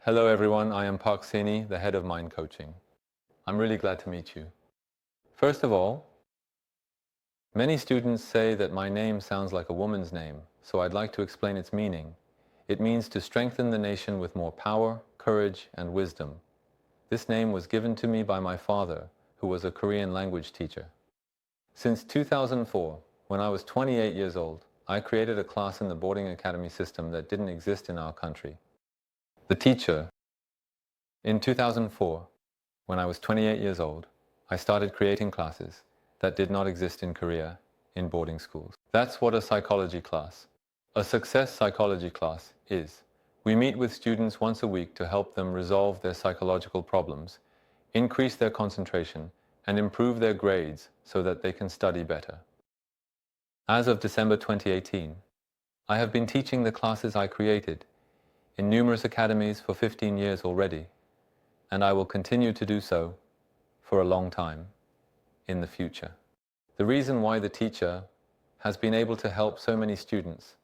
Hello everyone, I am Park Seni, the head of Mind Coaching. I'm really glad to meet you. First of all, many students say that my name sounds like a woman's name, so I'd like to explain its meaning. It means to strengthen the nation with more power, courage, and wisdom. This name was given to me by my father, who was a Korean language teacher. Since 2004, when I was 28 years old, I created a class in the boarding academy system that didn't exist in our country. The teacher. In 2004, when I was 28 years old, I started creating classes that did not exist in Korea in boarding schools. That's what a psychology class, a success psychology class is. We meet with students once a week to help them resolve their psychological problems, increase their concentration, and improve their grades so that they can study better. As of December 2018, I have been teaching the classes I created in numerous academies for 15 years already, and I will continue to do so for a long time in the future. The reason why the teacher has been able to help so many students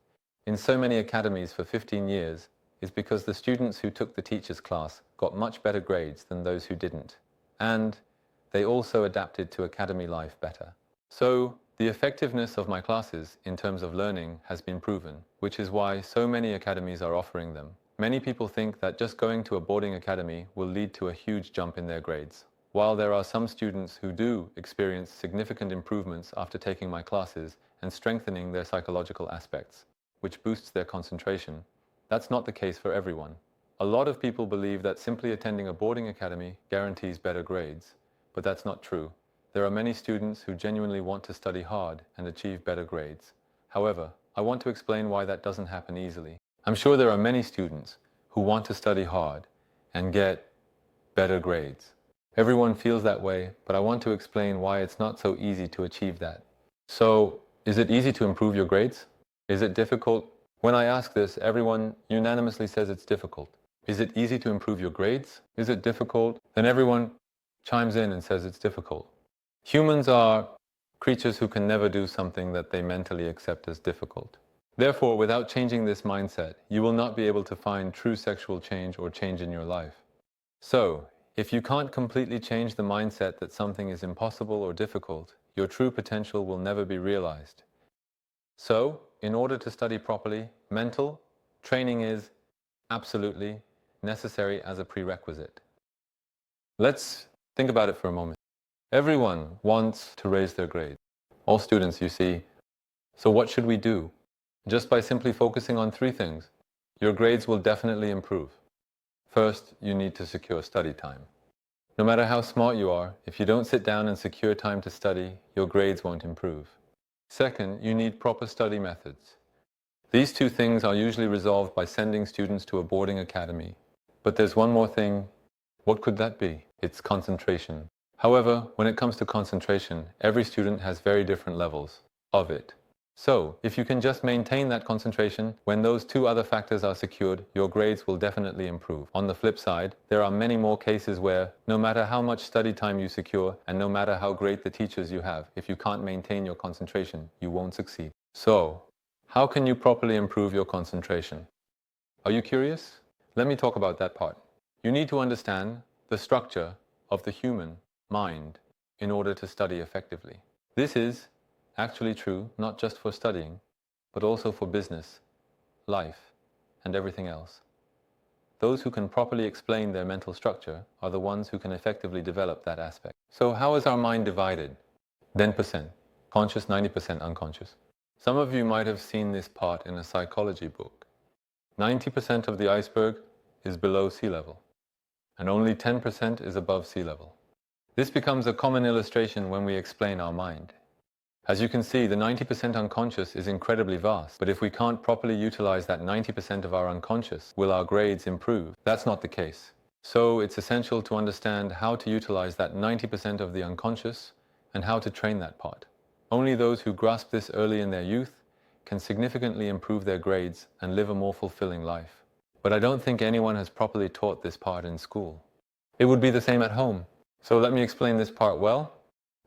in so many academies for 15 years is because the students who took the teacher's class got much better grades than those who didn't, and they also adapted to academy life better. So the effectiveness of my classes in terms of learning has been proven, which is why so many academies are offering them. Many people think that just going to a boarding academy will lead to a huge jump in their grades. While there are some students who do experience significant improvements after taking my classes and strengthening their psychological aspects, which boosts their concentration, that's not the case for everyone. A lot of people believe that simply attending a boarding academy guarantees better grades, but that's not true. There are many students who genuinely want to study hard and achieve better grades. However, I want to explain why that doesn't happen easily. I'm sure there are many students who want to study hard and get better grades. Everyone feels that way, but I want to explain why it's not so easy to achieve that. So, is it easy to improve your grades? Is it difficult? When I ask this, everyone unanimously says it's difficult. Is it easy to improve your grades? Is it difficult? Then everyone chimes in and says it's difficult. Humans are creatures who can never do something that they mentally accept as difficult. Therefore, without changing this mindset, you will not be able to find true sexual change or change in your life. So, if you can't completely change the mindset that something is impossible or difficult, your true potential will never be realized. So, in order to study properly, mental training is absolutely necessary as a prerequisite. Let's think about it for a moment. Everyone wants to raise their grades. All students, you see. So what should we do? Just by simply focusing on 3 things, your grades will definitely improve. First, you need to secure study time. No matter how smart you are, if you don't sit down and secure time to study, your grades won't improve. Second, you need proper study methods. These 2 things are usually resolved by sending students to a boarding academy. But there's one more thing. What could that be? It's concentration. However, when it comes to concentration, every student has very different levels of it. So, if you can just maintain that concentration, when those 2 other factors are secured, your grades will definitely improve. On the flip side, there are many more cases where, no matter how much study time you secure, and no matter how great the teachers you have, if you can't maintain your concentration, you won't succeed. So, how can you properly improve your concentration? Are you curious? Let me talk about that part. You need to understand the structure of the human mind in order to study effectively. This is actually true not just for studying, but also for business, life, and everything else. Those who can properly explain their mental structure are the ones who can effectively develop that aspect. So how is our mind divided? 10% conscious, 90% unconscious. Some of you might have seen this part in a psychology book. 90% of the iceberg is below sea level, and only 10% is above sea level. This becomes a common illustration when we explain our mind. As you can see, the 90% unconscious is incredibly vast, but if we can't properly utilize that 90% of our unconscious, will our grades improve? That's not the case. So it's essential to understand how to utilize that 90% of the unconscious and how to train that part. Only those who grasp this early in their youth can significantly improve their grades and live a more fulfilling life. But I don't think anyone has properly taught this part in school. It would be the same at home. So let me explain this part well.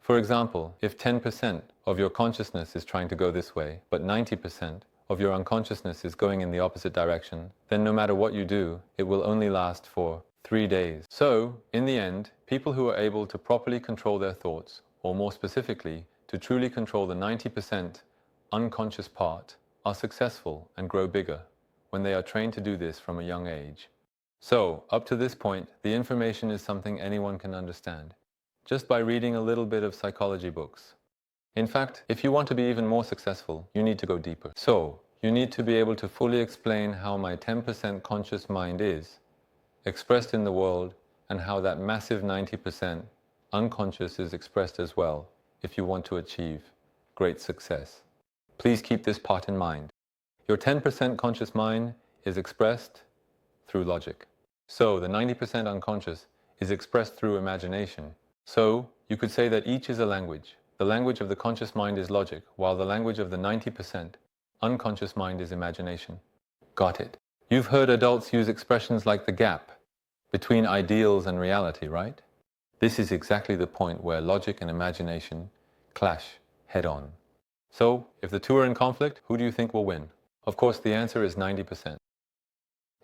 For example, if 10% of your consciousness is trying to go this way, but 90% of your unconsciousness is going in the opposite direction, then no matter what you do, it will only last for 3 days. So, in the end, people who are able to properly control their thoughts, or more specifically, to truly control the 90% unconscious part, are successful and grow bigger when they are trained to do this from a young age. So, up to this point, the information is something anyone can understand, just by reading a little bit of psychology books. In fact, if you want to be even more successful, you need to go deeper. So, you need to be able to fully explain how my 10% conscious mind is expressed in the world and how that massive 90% unconscious is expressed as well if you want to achieve great success. Please keep this part in mind. Your 10% conscious mind is expressed through logic. So, the 90% unconscious is expressed through imagination. So, you could say that each is a language. The language of the conscious mind is logic, while the language of the 90% unconscious mind is imagination. Got it. You've heard adults use expressions like the gap between ideals and reality, right? This is exactly the point where logic and imagination clash head-on. So, if the two are in conflict, who do you think will win? Of course, the answer is 90%.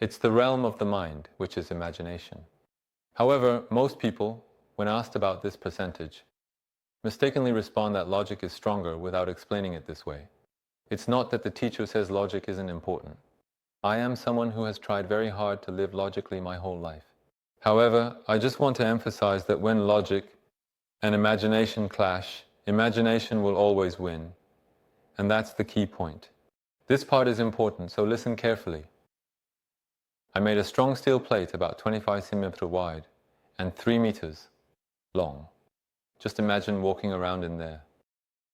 It's the realm of the mind, which is imagination. However, most people, when asked about this percentage, mistakenly respond that logic is stronger without explaining it this way. It's not that the teacher says logic isn't important. I am someone who has tried very hard to live logically my whole life. However, I just want to emphasize that when logic and imagination clash, imagination will always win. And that's the key point. This part is important, so listen carefully. I made a strong steel plate about 25 centimeters wide and 3 meters long. Just imagine walking around in there.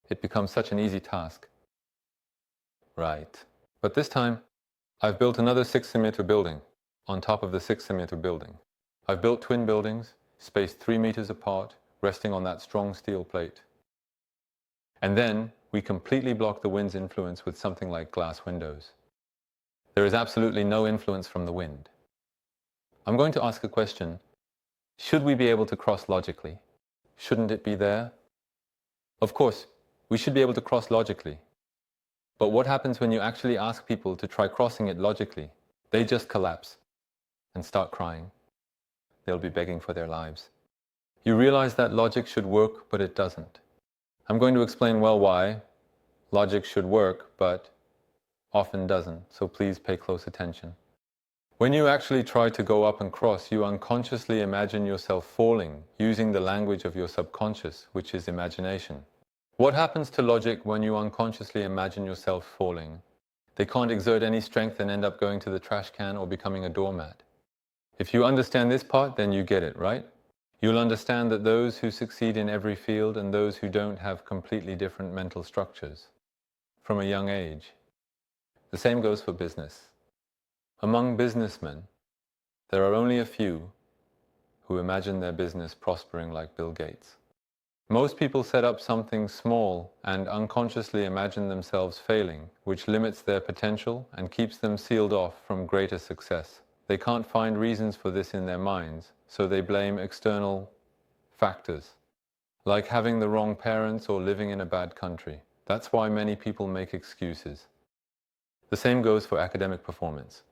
It becomes such an easy task. Right. But this time, I've built another 6 centimeter building on top of the 6 centimeter building. I've built twin buildings, spaced 3 meters apart, resting on that strong steel plate. And then, we completely block the wind's influence with something like glass windows. There is absolutely no influence from the wind. I'm going to ask a question. Should we be able to cross logically? Shouldn't it be there? Of course, we should be able to cross logically. But what happens when you actually ask people to try crossing it logically? They just collapse and start crying. They'll be begging for their lives. You realize that logic should work, but it doesn't. I'm going to explain well why logic should work, but often doesn't, so please pay close attention. When you actually try to go up and cross, you unconsciously imagine yourself falling using the language of your subconscious, which is imagination. What happens to logic when you unconsciously imagine yourself falling? They can't exert any strength and end up going to the trash can or becoming a doormat. If you understand this part, then you get it, right? You'll understand that those who succeed in every field and those who don't have completely different mental structures from a young age. The same goes for business. Among businessmen, there are only a few who imagine their business prospering like Bill Gates. Most people set up something small and unconsciously imagine themselves failing, which limits their potential and keeps them sealed off from greater success. They can't find reasons for this in their minds, so they blame external factors, like having the wrong parents or living in a bad country. That's why many people make excuses. The same goes for academic performance.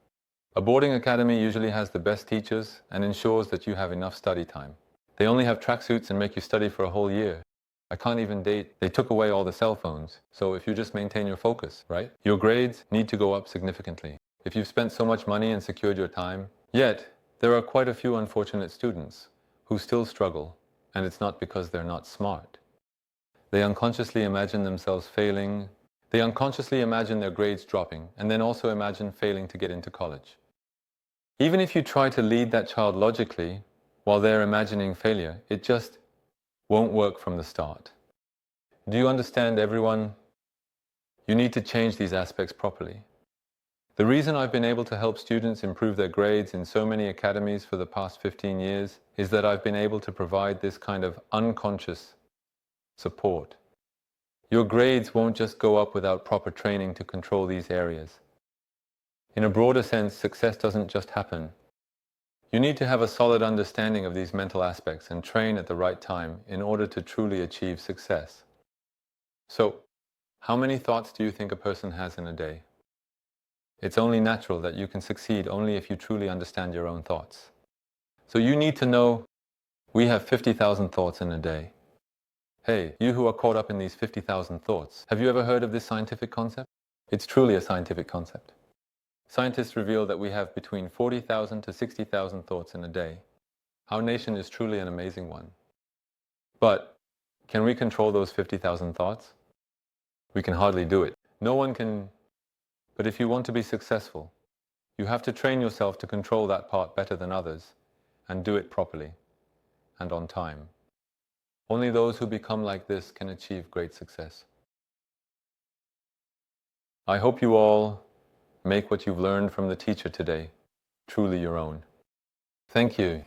A boarding academy usually has the best teachers and ensures that you have enough study time. They only have tracksuits and make you study for a whole year. I can't even date. They took away all the cell phones. So if you just maintain your focus, right? Your grades need to go up significantly. If you've spent so much money and secured your time. Yet, there are quite a few unfortunate students who still struggle, and it's not because they're not smart. They unconsciously imagine themselves failing. They unconsciously imagine their grades dropping, and then also imagine failing to get into college. Even if you try to lead that child logically, while they're imagining failure, it just won't work from the start. Do you understand, everyone? You need to change these aspects properly. The reason I've been able to help students improve their grades in so many academies for the past 15 years is that I've been able to provide this kind of unconscious support. Your grades won't just go up without proper training to control these areas. In a broader sense, success doesn't just happen. You need to have a solid understanding of these mental aspects and train at the right time in order to truly achieve success. So, how many thoughts do you think a person has in a day? It's only natural that you can succeed only if you truly understand your own thoughts. So you need to know we have 50,000 thoughts in a day. Hey, you who are caught up in these 50,000 thoughts, have you ever heard of this scientific concept? It's truly a scientific concept. Scientists reveal that we have between 40,000 to 60,000 thoughts in a day. Our nation is truly an amazing one. But can we control those 50,000 thoughts? We can hardly do it. No one can. But if you want to be successful, you have to train yourself to control that part better than others and do it properly and on time. Only those who become like this can achieve great success. I hope you all make what you've learned from the teacher today truly your own. Thank you.